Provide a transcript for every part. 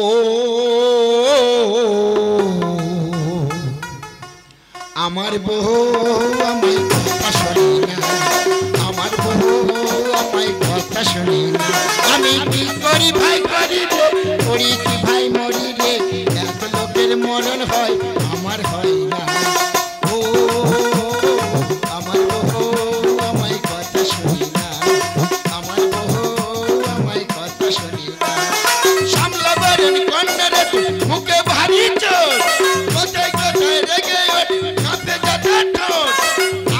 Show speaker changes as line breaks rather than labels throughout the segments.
ও আমার বউ আমায় কথা শোনে না, আমার বউ আমায় কথা শোনে না। আমি কি করি ভাই করি রে, করি কি ভাই মরি রে, এত লোকের মরণ হয় আমার হয় না। ও আমার বউ আমায় কথা শোনে না, আমার বউ আমায় কথা শোনে না। সামলাবার কন্যারে মুখে ভারী চোট, কোথায় কোথায় রেগে কাঁপে যাতে ঠোঁট।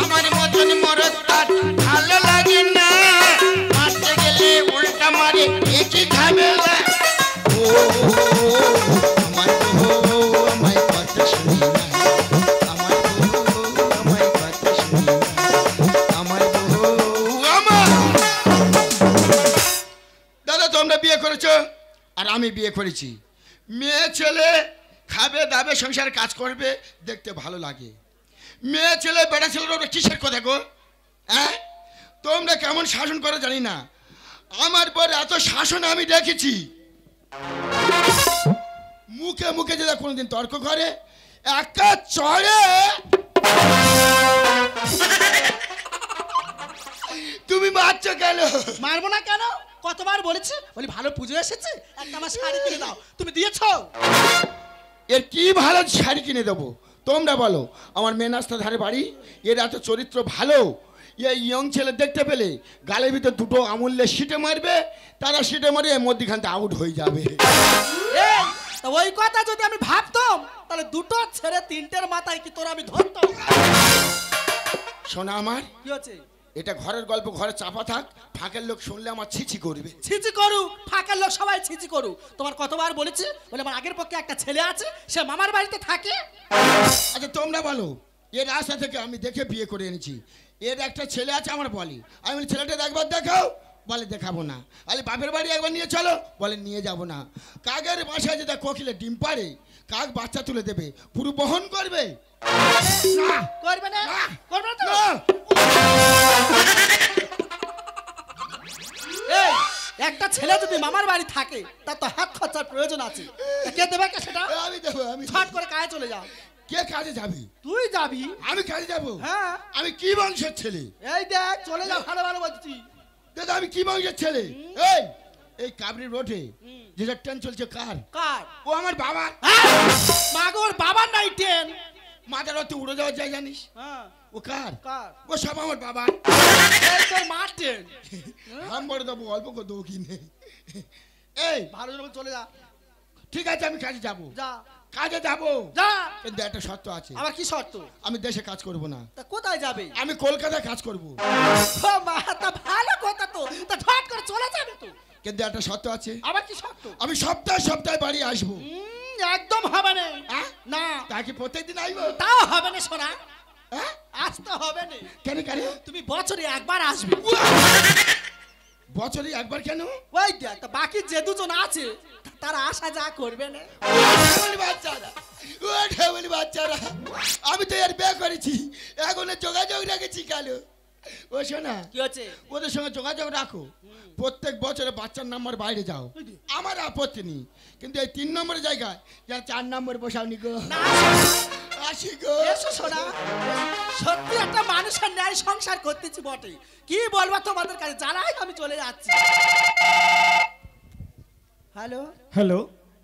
আমার মতন মরদ তার ভালো লাগে না, মারতে গেলে উল্টা মারে একই ঝামেলা। ও আমার বউ আমায় কথা শুনি না, আমার বউ আমায় কথা শুনি না, আমার বউ আমার। দাদা তোমরা বিয়ে করেছো আর আমি বিয়ে করেছি, মেয়ে ছেলে খাবে দাবে সংসারে কাজ করবে, দেখতে ভালো লাগে। মেয়ে ছেলে বেটা ছেলের ওরা কিসের কথা গো? হ্যাঁ তোমরা কেমন শাসন করো জানি না, আমার পর এত শাসন আমি দেখেছি। মুখে মুখে যেটা কোনোদিন তর্ক করে একা চড়ে। তুমি মারছো কেন?
মারবো না কেন? কতবার বলেছি বলি ভালো পুজো এসেছে একটা আমার শাড়ি কিনে দাও, তুমি দিয়েছো?
এর কি ভালো শাড়ি কিনে দেবো তোমরা বলো? আমার মেয়ে রাস্তার ধারে বাড়ি, এর এত চরিত্র ভালো, এই ইয়ং ছেলে দেখতে পেলে গালের ভিতর দুটো আমূল্যে সিটে মারবে, তারা সিটে মারে মধ্যখানতে আউট হয়ে যাবে।
তা ওই কথা যদি আমি ভাবতাম তাহলে দুটো ছেড়ে তিনটের মাথায় কি তোর আমি ধরতাম।
শোনা আমার,
কি হচ্ছে?
এটা ঘরের গল্প, ঘরে চাপা থাক, ফাঁকের লোক শুনলে আমার ছিছি করবে।
ছিচি করুক, ফাঁকার লোক সবাই ছিচি করুক। তোমার কতবার বলেছি বলে আমার আগের পক্ষে একটা ছেলে আছে, সে মামার বাড়িতে থাকে।
আচ্ছা তোমরা বলো, এর রাস্তা থেকে আমি দেখে বিয়ে করে এনেছি, এর একটা ছেলে আছে আমার বলি, আমি বলি ছেলেটা একবার দেখাও, বলে দেখাবো না। আরে বাপের বাড়ি একবার নিয়ে চলো, বলে নিয়ে যাব না। কাকের বাসায় যেটা কোকিলে ডিম পাড়ে, কাক বাচ্চা তুলে দেবে, পুরো বহন করবে না?
করবে না? করবে না তো? এই একটা ছেলে যদি মামার বাড়ি থাকে তার তো হাত খরচার প্রয়োজন আছে, কে দেবে কে সেটা?
আমি দেবো। আমি
ছট করে কাজে চলে যাও।
কে কাজে যাবি?
তুই যাবি।
আমি কাজে যাবো?
হ্যাঁ।
আমি কি বংশের ছেলে?
এই দেখ চলে যাও, ভালো ভালো বলছি।
দাদা আমি কি বংশের ছেলে? এই এই কাবরি রোডে যেটা ট্রেন চলছে কার?
কার?
ও আমার বাবা।
মাগোর বাবার নাই ট্রেন,
মাথার অত উড়ে যাওয়া যায় জানিস?
হ্যাঁ
ও কার?
কার?
ও সব আমার বাবা।
এই তোর মার ট্রেন।
হাম বড় দেবো, অল্প করে দেবো কিনে। এই
ভালো যখন চলে যা।
ঠিক আছে আমি কাজে যাবো,
যা
কাজে যাবো,
যা।
কিন্তু একটা শর্ত আছে।
আবার কি শর্ত?
আমি দেশে কাজ করব না।
তা কোথায় যাবে?
আমি কলকাতায় কাজ করব।
ও মা, তা ভালো কথা তো, তা ঠট করে চলে যাবে তো।
কিন্তু একটা শর্ত আছে।
আবার কি শর্ত?
আমি সপ্তাহে সপ্তাহে বাড়ি আসবো।
একদম হবে না। না
তা কি প্রত্যেকদিন আসবো?
তাও হবে না সোনা,
হ্যাঁ
আসতে হবে না।
কেন কেন?
তুমি বছরে একবার আসবে।
বছরে একবার কেন?
ওই দেখ, তা বাকি যে দুজন আছে তারা আসা যা করবে না।
বাচ্চারা, ওটা বলি বাচ্চারা, আমি তো এর বিয়ে করেছি, এখন যোগাযোগ রেখেছি। কালো ও শোনা,
কি হচ্ছে?
ওদের সঙ্গে যোগাযোগ রাখো, প্রত্যেক বছরে বাচ্চার নাম্বার বাইরে যাও, আমার আপত্তি নেই, কিন্তু এই 3 নম্বরের জায়গায় যার 4 নম্বর বসাওনি গো। আসি গো।
এসো সোনা, সত্যি একটা মানুষের ন্যায় সংসার করতেছি বটে, কি বলবো তোমাদের কাছে, জানাই আমি চলে যাচ্ছি। হ্যালো
হ্যালো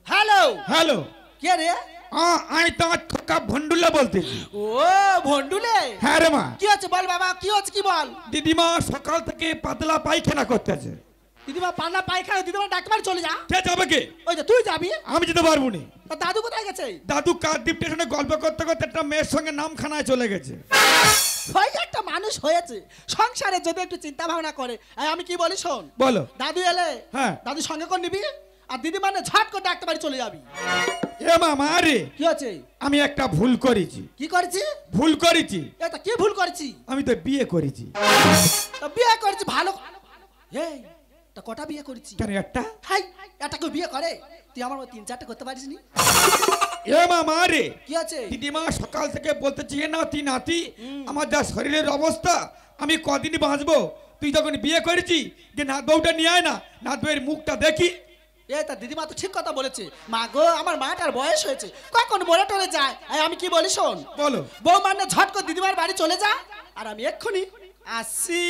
হ্যালো
হ্যালো,
কে রে?
আমি তোমার খোকা ভন্ডুলা বলতেছি।
ও ভন্ডুলে?
হ্যাঁ রে মা।
কি হচ্ছে বল বাবা, কি হচ্ছে কি বল?
দিদিমা সকাল থেকে পাতলা পায়খানা করতেছে।
দিদিমা পান্না পায়খানা, দিদিমা ডাক্তার চলে যা।
কে যাবে কে?
ওই যে তুই যাবি।
আমি যেতে পারবো না।
তা দাদু কোথায় গেছে?
দাদু কাকদ্বীপ স্টেশনে গল্প করতে করতে একটা মেয়ের সঙ্গে নামখানায় চলে গেছে।
ওই একটা মানুষ হয়েছে, সংসারে যদি একটু চিন্তা ভাবনা করে। আমি কি বলি শোন,
বলো।
দাদু এলে
হ্যাঁ
দাদু সঙ্গে করে নিবি, আর দিদি মানে ঝট করে ডাক্তার বাড়ি চলে যাবি।
এ মামা রে,
কি আছে?
আমি একটা ভুল করেছি।
কি করেছি?
ভুল করেছি।
এটা কি ভুল করেছি?
আমি তো বিয়ে করেছি।
তা বিয়ে করেছি ভালো। এই তা কটা বিয়ে করেছি?
কেন একটা?
হাই, এটা কেউ বিয়ে করে? তুই আমার 3-4টে করতে পারিস নি?
এ মামা রে,
কি আছে?
দিদিমা সকাল থেকে বলতেছি এ নাতি নাতি, আমার যা শরীরের অবস্থা আমি কদিন বাঁচবো। তুই যখন বিয়ে করেছি যে নাত বউটা নিয়ে আয় না, নাত বউয়ের মুখটা দেখি।
এই তা দিদিমা তো ঠিক কথা বলেছে। মা গো, আমার মাটার বয়স হয়েছে, কখন মরে টরে যায়। এই আমি কি বলি শোন,
বলো।
বউ মানে ঝট করে দিদিমার বাড়ি চলে যা, আর আমি এক্ষুনি আসছি।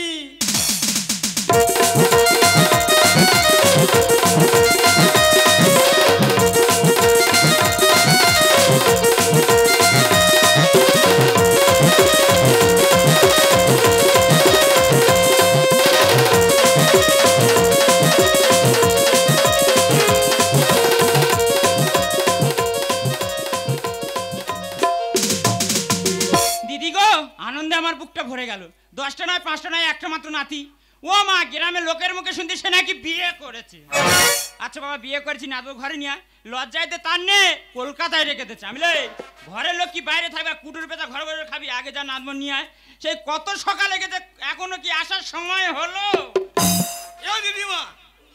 দিদি গো, আনন্দে আমার বুকটা ভরে গেল। 10টা নয় 5টা নয় একটা মাত্র নাতি। ও মা, গ্রামের লোকের মুখে শুনতে সে নাকি বিয়ে করেছে। আচ্ছা বাবা, বিয়ে করেছি না, ঘরে নিয়ে লজ্জাইতে তার নে কলকাতায় রেখে দিচ্ছে। আমি ঘরের লোক কি বাইরে থাকবে, কুটুর পেতা ঘরে ঘরে খাবি, আগে যা নাতব নিয়ে আয়। সেই কত সকালে গেছে, এখনো কি আসার সময় হলো?
দিদিমা,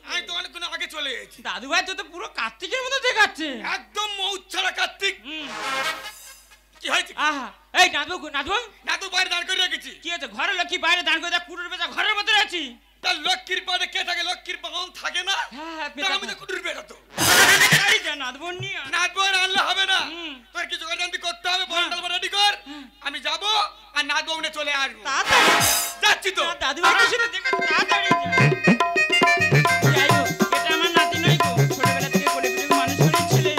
আমি তো অনেকক্ষণ আগে চলে গেছি।
দাদু ভাই তো পুরো কার্তিকের মতো দেখাচ্ছে।
একদম মৌত ছাড়া কার্তিক। কি হয়েছে?
আহা, এই নাদবো নাদবো
না তো বাইরে দাঁড় করে রেখেছি।
কি হয়েছে? ঘরের লোক কি বাইরে দাঁড় করে কুটুর পেতা ঘরের মধ্যে আছি।
তার লক্ষ্মীর পাড়ে কে থাকে? লক্ষ্মীর বাহন থাকে না?
হ্যাঁ,
আমি তো কুটুর বেটা তো
নাদবো নিয়ে
নাচবো আর আনলে হবে না। তোর কিছু কারণ করতে হবে। বন্ডাল রেডি কর, আমি যাবো আর নাচবো উঠে চলে আসবো।
তাড়াতাড়ি
যাচ্ছি তো।
দাদু ভাই কিছু দেখে তাড়াতাড়ি যাই হোক, এটা আমার নাতি নয় গো, ছোটবেলা থেকে কোলে পিঠে মানুষ করে ছেলে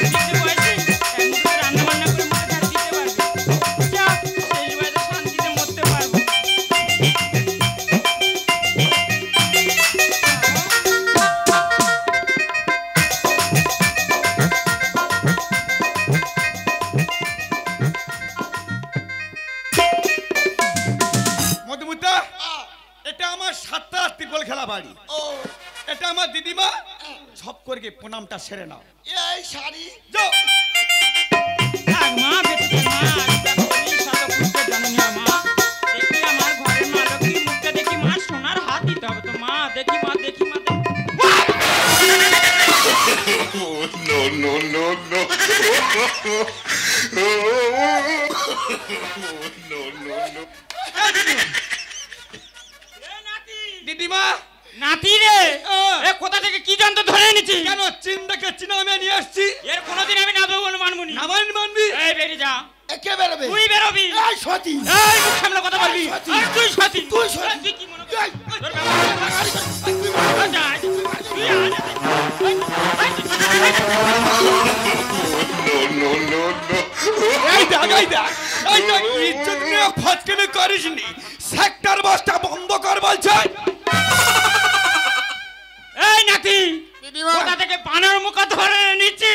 দিতে বয়সে এক মুঠো রান্না বান্না করে মুখে ধার দিতে পারবে। যাক, সেই বয়সে শান্তিতে মরতে পারবো।
মধুমুতা, এটা আমার 7টা রাত্রি বল খেলা বাড়ি।
ও
এটা আমার দিদিমা। সব করে প্রণামটা সেরে নাও।
এই শাড়ি
যাও।
থাক মা, বেঁচে থাক মা, আজটা করি সারা পুষ্পে জাননি মা। দেখি আমার ঘরের মা লক্ষ্মীর মুখটা দেখি মা, সোনার হাত দিতে হবে তো মা। দেখি মা, দেখি মা,
No, no, no, no. No, no, no.
দিদিমা,
নাতি রে, এ কোথা থেকে কি যন্ত্র ধরে এনেছি?
কেন চিন্তাকে চিনা আমি নিয়ে আসছি?
এর কোনোদিন আমি নাদবো বলে মানবনি।
নামাইন মানবি?
এই বেরিয়ে যা।
কে বেরোবে?
তুই বেরোবি।
এই সতী,
এই মুখ সামলে কথা বলবি।
সতী।
আর তুই সতী।
তুই সতী।
এই, তুই কি মনে
এই,
করছিস? তোর বাবা- যা, তুই আয়।
No, no, no, no.
এই দেখ, এই দেখ, এই দেখ, ইজ্জত নিয়ে ফচকেমি করিসনি। সেক্টর বাসটা বন্ধ কর বলছে।
এই নাতি,
দিদিমা।
কোথা থেকে পানের মুখ ধরে নিচ্ছি?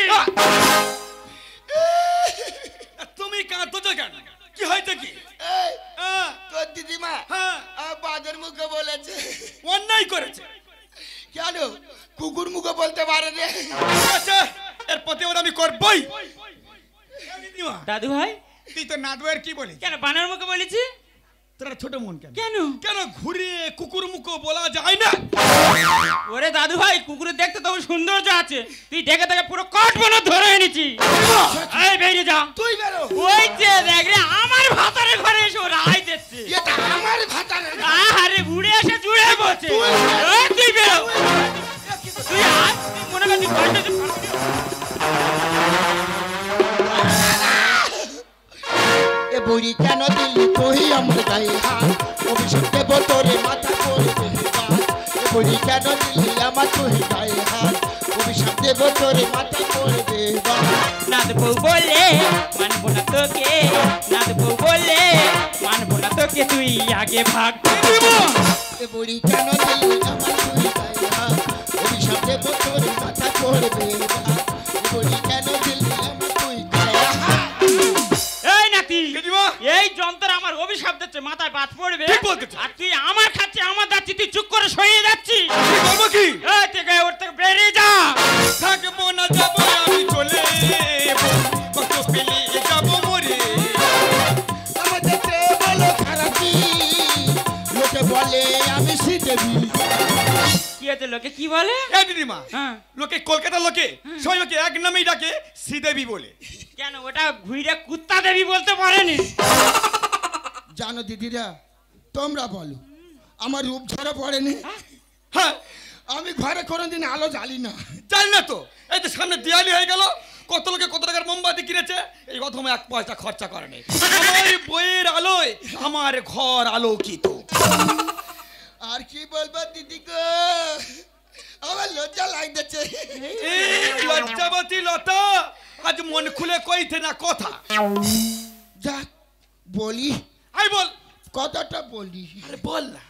তুমি কাঁদছো কেন? কি হয়েছে কি?
এই
আহ,
তোর দিদিমা
হ্যাঁ,
বাজার মুখে বলেছে।
অন্যায় করেছে।
কেন কুকুর মুখে বলতে পারে রে?
ঠিক আছে, এর প্রতিবাদ আমি করবই। দিদিমা,
দাদু ভাই,
তুই তো নাদুয়ের কি বলি?
কেন পানের মুখে বলেছি?
তোরা ছোট মন কেন?
কেন?
কেন ঘুরিয়ে কুকুর মুখো বলা যায় না?
ওরে দাদু ভাই, কুকুরের দেখতে তবে সৌন্দর্য আছে, তুই দেখে দেখে পুরো কট বনে ধরে এনেছি। এই বেরিয়ে যা।
তুই বেরো।
ওই যে দেখ রে, আমার ভাতারে ঘরে এসে ওরা আই দিচ্ছে।
এটা আমার ভাতারের ঘর।
আরে বুড়ে এসে জুড়ে বসে। এই তুই বেরো। তুই আয়, তুই মনে করছিস পাল্টে দে, পাল্টে দে।
এ বুড়ি কেন দিলি তুই আমার গায়ে হাত? অভিশাপ দেব তোরে মাথা করবে বাদ। এ বুড়ি কেন দিলি আমার তুই গায়ে হাত? অভিশাপ দেব তোরে মাথা করবে বাদ।
নাদবো বলে মানবো না তোকে, নাদবো বলে মানবো না তোকে, তুই আগে ভাগ।
এ বুড়ি কেন দিলি আমার তুই গায়ে হাত? অভিশাপ দেব তোরে মাথা করবে বাদ। এ বুড়ি কেন দিলি আমার তুই গায়ে হাত?
এই নাতি,
দিদিমা,
এই যন্ত্র আমার অভিশাপ দিচ্ছে, মাথায় বাজ পড়বে।
ঠিক বলতেছে।
আর তুই আমার খাচ্ছি, আমার যাচ্ছি, তুই চুপ করে সরিয়ে যাচ্ছি।
কি করবো কি?
এই থেকে ওর থেকে বেরিয়ে যা।
থাকবো না, যাবো আমি চলে, কত পেলে যাবো মরে।
আমাদের বলো খারাপি, লোকে বলে আমি শ্রীদেবী।
কি হয়েছে, লোকে কি বলে?
এ দিদিমা,
হ্যাঁ।
লোকে কলকাতার লোকে সবাই লোকে এক নামেই ডাকে শ্রীদেবী বলে।
কেন ওটা ঘুরে কুত্তা দেবী বলতে পারেনি?
জানো দিদিরা, তোমরা বলো আমার রূপ ঝরা পড়েনি?
হ্যাঁ,
আমি ঘরে কোনোদিন আলো জ্বালি না।
জানি না তো, এই যে সামনে দিওয়ালি হয়ে গেল, কত লোকে কত টাকার মোমবাতি কিনেছে, এই প্রথমে 1 পয়সা খরচা করেনি। আমার এই বইয়ের আলোয় আমার ঘর আলোকিত।
আর কি বলবো দিদি গো, আমার লজ্জা লাগতেছে।
এই লজ্জাবতী লতা আজ মন খুলে কইতে না কথা।
যাক বলি,
আই বল।
কথাটা বলি।
আরে বল না।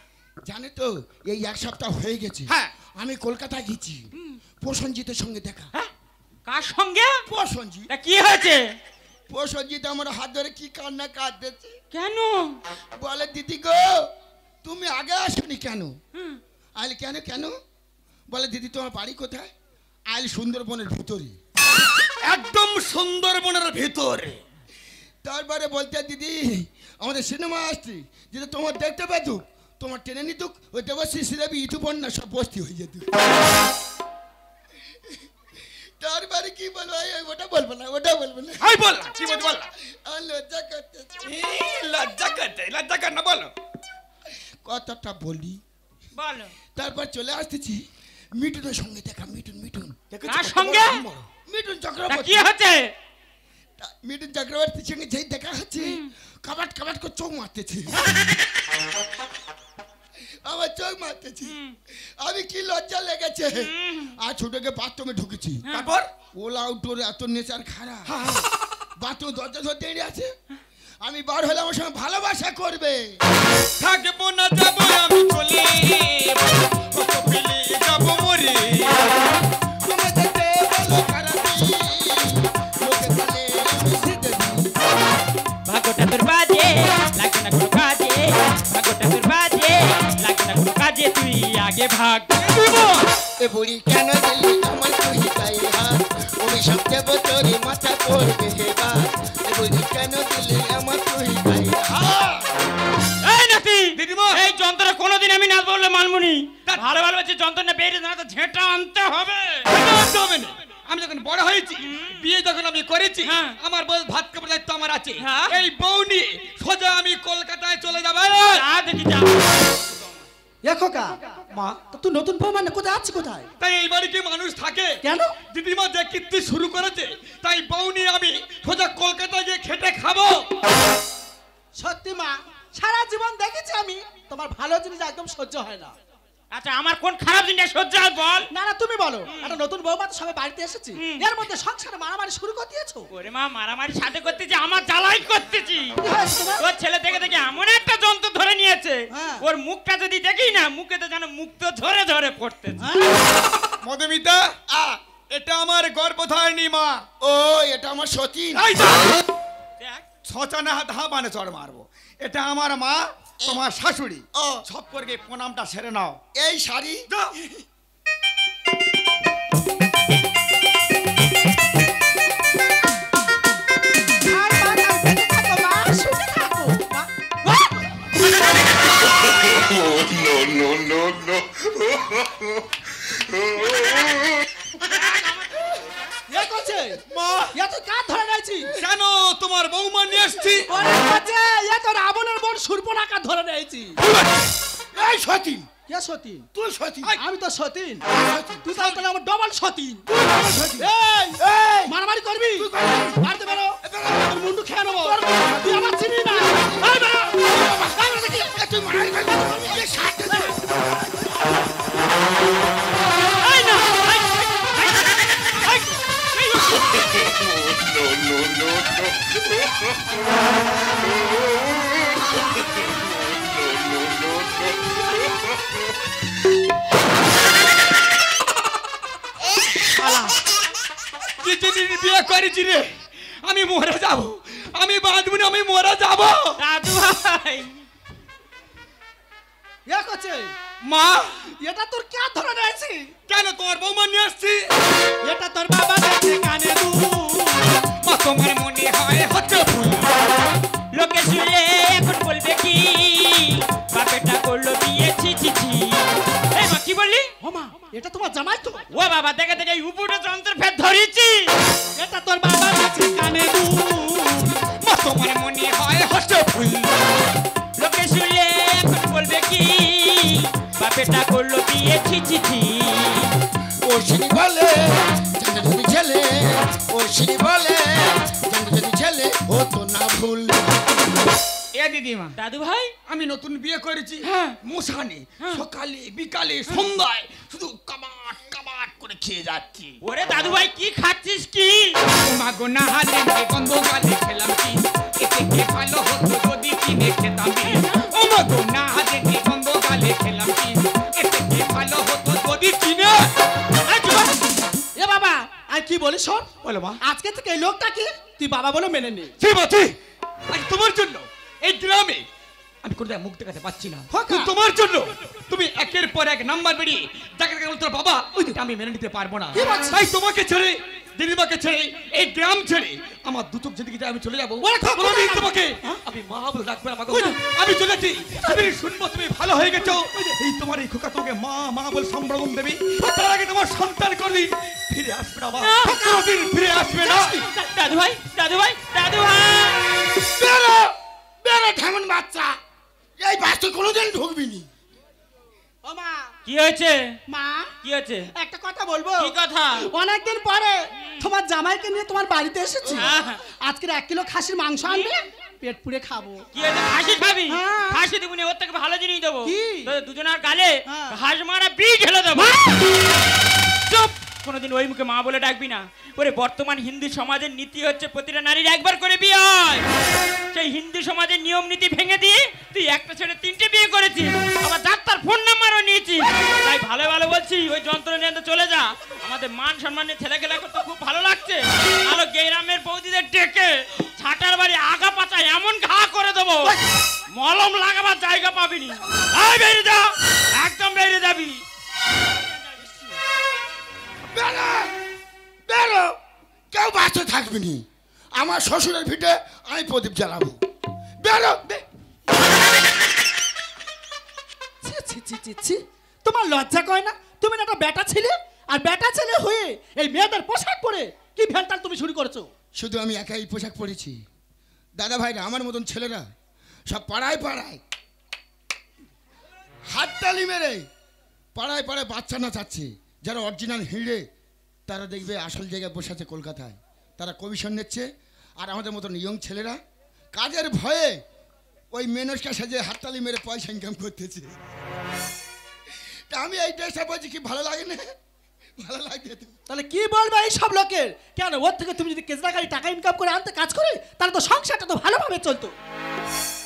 জানে তো এই 1 সপ্তাহ হয়ে গেছে,
হ্যাঁ।
আমি কলকাতা গেছি, প্রসঞ্জিতের সঙ্গে দেখা।
হ্যাঁ? কার সঙ্গে?
প্রসঞ্জিৎ।
তা কি হয়েছে?
প্রসঞ্জিৎ আমার হাত ধরে কি কান্না কাঁদতেছে।
কেন?
বলে দিদি গো তুমি আগে আসনি কেন? আইলে কেন কেন? বলে দিদি তোমার বাড়ি কোথায়? আইলে সুন্দরবনের ভিতরে।
একদম সুন্দরবনের ভিতরে।
তারপরে বলতে দিদি আমাদের সিনেমা আসছে, যদি তোমার দেখতে পেতুক, তোমার টেনে নিতুক, ওই দেবশ্রী শ্রীদেবী ইতুপন্না সব বস্তি হয়ে যেত। তারপরে কি বলবো, ওটা বলবো না, ওটা বলবো না।
আই বল না, কি বলবি বল না।
আর লজ্জা করতেছে।
লজ্জা করতে, লজ্জা কর না, বলো।
কথাটা বলি।
বলো।
তারপর চলে আসতেছি, মিঠুনের সঙ্গে দেখা। মিঠুন মিঠুন
কার সঙ্গে?
মিঠুন
তা
চক্রবর্তী।
কি হচ্ছে?
মিঠুন চক্রবর্তীর সঙ্গে যেই দেখা হচ্ছে, কাবাট কাবাট করে চোখ মারতেছে। আমার চোখ মারতেছি, আমি কি লজ্জা লেগেছে। আর ছোটকে বাথরুমে ঢুকেছি।
তারপর
ওলা আউটডোর এত নেচার খারাপ, বাথরুম দরজা ধরে দাঁড়িয়ে আছে। আমি বার হলে আমার সঙ্গে ভালোবাসা করবে।
থাকবো না যাবো আমি চলে, কত পেলে যাবো মরে।
আমাদের বলো খারাপি, লোকে বলে আমি শ্রীদেবী।
ভাগ্যটা তোর বাজে, লাগে না কোনো কাজে। ভাগ্যটা তোর বাজে, লাগে না কোনো কাজে। তুই আগে ভাগ।
এ বুড়ি কেন দিলি আমার তুই গায়ে হাত, অভিশাপ দেব তোরই মাথা পড়বে হেবার। এ বুড়ি কেন দিলি আমার তুই গায়ে হাত।
এই নাতি
দিদিমা।
এই যন্ত্রটা কোনোদিন আমি না বললে মানমুনি। ভালো ভালো হচ্ছে যন্ত্রটা বেরিয়ে না তো ঝেঁটা আনতে হবে।
আনতে হবে না। আমি যখন বড় হয়েছি, বিয়ে যখন আমি করেছি,
হ্যাঁ।
আমার বউ ভাত কাপড় দায়িত্ব আমার আছে।
হ্যাঁ।
এই বউ নিয়ে সোজা আমি কলকাতায় চলে যাবো।
যা দেখি যা।
খোকা
মা,
তো তুই নতুন বউ মানে কোথায় আছিস কোথায়?
তাই এই বাড়ি কি মানুষ থাকে?
কেন?
দিদিমা যে কীর্তি শুরু করেছে, তাই বউ নিয়ে আমি সোজা কলকাতায় গিয়ে খেটে খাবো।
সত্যি মা, সারা জীবন দেখেছি আমি তোমার ভালো জিনিস একদম সহ্য হয় না।
আচ্ছা আমার কোন খারাপ জিনিস সহ্য হয় বল?
না না তুমি বলো, একটা নতুন বৌমা তো সবাই বাড়িতে এসেছি, এর মধ্যে সংসারে মারামারি শুরু করে দিয়েছো।
ওরে মা, মারামারি সাথে করতেছি, আমার জ্বালাই করতেছি।
কি হয়েছে তোমার?
তোর ছেলে দেখে দেখে এমন একটা যন্ত্র ধরে নিয়েছে,
হ্যাঁ।
ওর মুখটা যদি দেখি না, মুখে তো যেন মুখ তো ঝরে ঝরে পড়তেছে।
মধুমিতা, এটা আমার গর্ভধারিণী মা।
ও এটা আমার সতীন।
এই যা।
দেখ,
ছচানে হাত মানে চড় মারবো। এটা আমার মা, তোমার শাশুড়ি।
ও।
সব করে প্রণামটা সেরে নাও।
এই শাড়ি
যাও।
আর মা, বেঁচে থাকো মা, সুখে থাকো মা।
Oh, no, no, no, no.
এ করছে
মা,
এ তো কার ধরে নিয়েছি?
কেন তোমার বৌমা নিয়ে এসছি?
ওরে বাজে, এ তো রাবণের বোন শূর্পণখা ধরে নিয়েছি।
এই সতীন,
কে সতীন?
তুই সতীন।
আমি তো সতীন। তুই তাহলে আমার ডবল সতীন।
এই এই
মারামারি করবি? মারতে পারো? তোর মুন্ডু খেয়ে নেবো। তুই আমার চিনি না। এই বেরো। এই বেরো দেখি।
তুই মারি ফেলবি। এই শাড়ি দে।
এই না, এই, এই, এই, এই,
No, no, no, no. No, no, no,
কিছুদিন বিয়ে করেছি রে, আমি মরে যাব। আমি বাঁধবো না, আমি মরে যাব।
দাদু ভাই,
এ করছে
মা,
এটা তোর কে ধরে নিয়েছি?
কেন তোমার বৌমা নিয়ে আসছি?
এটা তোর বাবা দেখছে কানে দুল।
মা, তোমার মনে হয় হচ্ছে ভুল।
লোকে শুনলে এখন বলবে কি, বাপেটা করলো বিয়ে, ছি ছি ছি। এই মা, কি বললি?
ও মা, এটা তোমার জামাই তো?
ও বাবা, দেখে দেখে উপরে যন্ত্র ফের ধরেছি।
এটা তোর বাবা দেখছে কানে দুল।
মা, তোমার মনে হয় হচ্ছে ভুল।
লোকে শুনলে এখন বলবে কি, বাপেটা করলো বিয়ে, ছি ছি ছি।
অশ্বিনী বলে জানে যদি ছেলে, অশ্বিনী বলে জানে যদি ছেলে ও তো না ভুল।
এ দিদিমা,
দাদু ভাই
আমি নতুন বিয়ে করেছি,
হ্যাঁ।
মশানে সকালে বিকালে সন্ধ্যায় শুধু কাবাট কাবাট করে খেয়ে যাচ্ছি।
ওরে দাদু ভাই কি খাচ্ছিস কি?
মা গো না হাতে গন্ধ গালে খেলাম কি, এতে কে ভালো হতো যদি কিনে খেতাম কি। ও মা গো না হাতে গন্ধ গালে খেলাম কি, এতে কে ভালো হতো যদি কিনে।
এ বাবা আর কি বলিস শোন,
বলো মা।
আজকে থেকে এই লোকটাকে তুই বাবা বলে মেনে নে।
ঠিক আছে, আজ তোমার জন্য এই গ্রামে আমি কোথায় মুখ দেখাতে পাচ্ছি না।
হোক না।
তোমার জন্য তুমি একের পর এক নাম্বার বেরিয়ে যাকে যাকে তোর বাবা, ওইটা আমি মেনে নিতে পারবো না।
কি বলছিস?
তাই তোমাকে ছেড়ে, দিদিমাকে ছেড়ে, এই গ্রাম ছেড়ে আমার দু চোখ যেদিকে যায় আমি চলে যাবো।
ওরে খোকা,
আমি
খোকা।
তোমাকে আমি মা বলে ডাকবো না, মাগো। আমি চলেছি, আমি শুনবো তুমি ভালো হয়ে গেছো। এই তোমার এই খোকা তোকে মা মা বলে সম্ভ্রম দেবে, তার আগে তোমার সন্তান করবি ফিরে আসবে না, বাবা কোনোদিন ফিরে আসবে না।
দাদু ভাই দাদু ভাই দাদু ভাই
বেরো বেরো ঢেমন বাচ্চা, এই বাচ্চা কোনোদিন ঢুকবি নি।
ও মা,
কি হয়েছে?
মা
কি হয়েছে?
একটা কথা বলবো?
কি কথা?
অনেকদিন পরে তোমার জামাইকে নিয়ে তোমার বাড়িতে এসেছি।
হ্যাঁ।
আজকে 1 কিলো খাসির মাংস আনবে, পেট পুড়ে খাবো।
কি হয়েছে? খাসি খাবি?
হ্যাঁ।
খাসি দিবনি, ওর থেকে ভালো জিনিস দেবো।
কি?
তোদের দুজনের গালে
হ্যাঁ।
ঘাস মারা বীজ ঢেলে দেবো। চুপ! কোনোদিন ওই মুখে মা বলে ডাকবি না। ওরে বর্তমান হিন্দু সমাজের নীতি হচ্ছে প্রতিটা নারীর একবার করে বিয়ে হয়। সেই হিন্দু সমাজের নিয়ম নীতি ভেঙে দিয়ে তুই একটা ছেড়ে 3টে বিয়ে করেছিস, আবার যাত্রার ফোন নাম্বারও নিয়েছিস। তাই ভালো ভালো বলছি ওই যন্ত্র নিয়ে চলে যা। আমাদের মান সম্মানে ছেলে খেলা করতে খুব ভালো লাগছে। আলো গেরামের বৌদিদের ডেকে ঝাঁটার বাড়ি আগা পাতা এমন ঘা করে দেবো, মলম লাগাবার জায়গা পাবিনি। এই বেরিয়ে যা, একদম বেরিয়ে যাবি।
বেরো বেরো, কেউ বাঁচে থাকবি নি। আমার শ্বশুরের ভিটে আমি প্রদীপ জ্বালাবো। বেরো
ছি ছি ছি ছি ছি, তোমার লজ্জা কয় না? তুমি না একটা বেটা ছিলে, আর বেটা ছেলে হয়ে এই মেয়েদের পোশাক পরে কি ভ্যানটাল তুমি শুরু করেছো?
শুধু আমি একাই পোশাক পরেছি, দাদা ভাইরা আমার মতন ছেলেরা সব পাড়ায় পাড়ায় হাততালি মেরে পাড়ায় পাড়ায় বাচ্চা নাচাচ্ছে। যারা অরিজিনাল হিঁড়ে তারা দেখবে আসল জায়গায় বসে আছে কলকাতায়, তারা কমিশন নিচ্ছে। আর আমাদের মতন ইয়ং ছেলেরা কাজের ভয়ে ওই মেনসকা সাজে হাততালি মেরে পয়সা ইনকাম করতেছে। তা আমি এই ড্রেসটা বলছি কি ভালো লাগে না? ভালো লাগবে তো।
তাহলে কি বলবে এই সব লোকের? কেন ওর থেকে তুমি যদি কেজরাগাড়ি টাকা ইনকাম করে আনতে কাজ করে, তাহলে তো সংসারটা তো ভালোভাবে চলতো।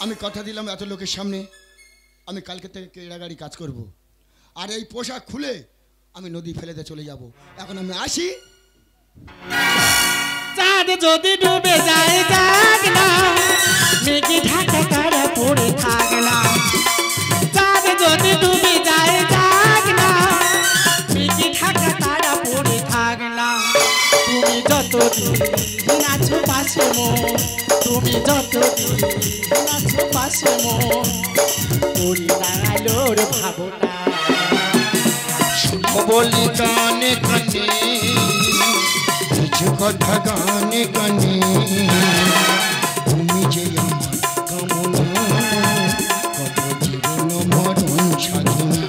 আমি কথা দিলাম এত লোকের সামনে আমি কালকে থেকে কেড়া গাড়ি কাজ করব। আর এই পোশাক খুলে আমি নদী ফেলেতে চলে যাব। এখন আমি আসি।
চাঁদ যদি ডুবে যায় যাক না, মেঘে ঢাকা তারা পড়ে থাক না। চাঁদ যদি ডুবে যায় যাক না, মেঘে ঢাকা তারা পড়ে থাক না। তুমি যতদিন নাচো পাশে মন, তুমি যতদিন নাচো পাশে মন, করি না আলোর ভাবনা।
বলি গানে গানে কিছু কথা গানে গানে, তুমি যে আমার কামনা কত জীবন মরণ সাধনা।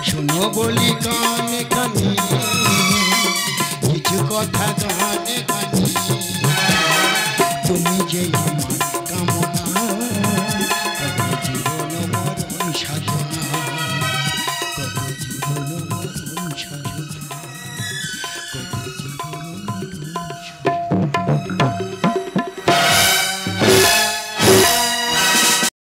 শোনো বলি গানে গানে কিছু কথা গানে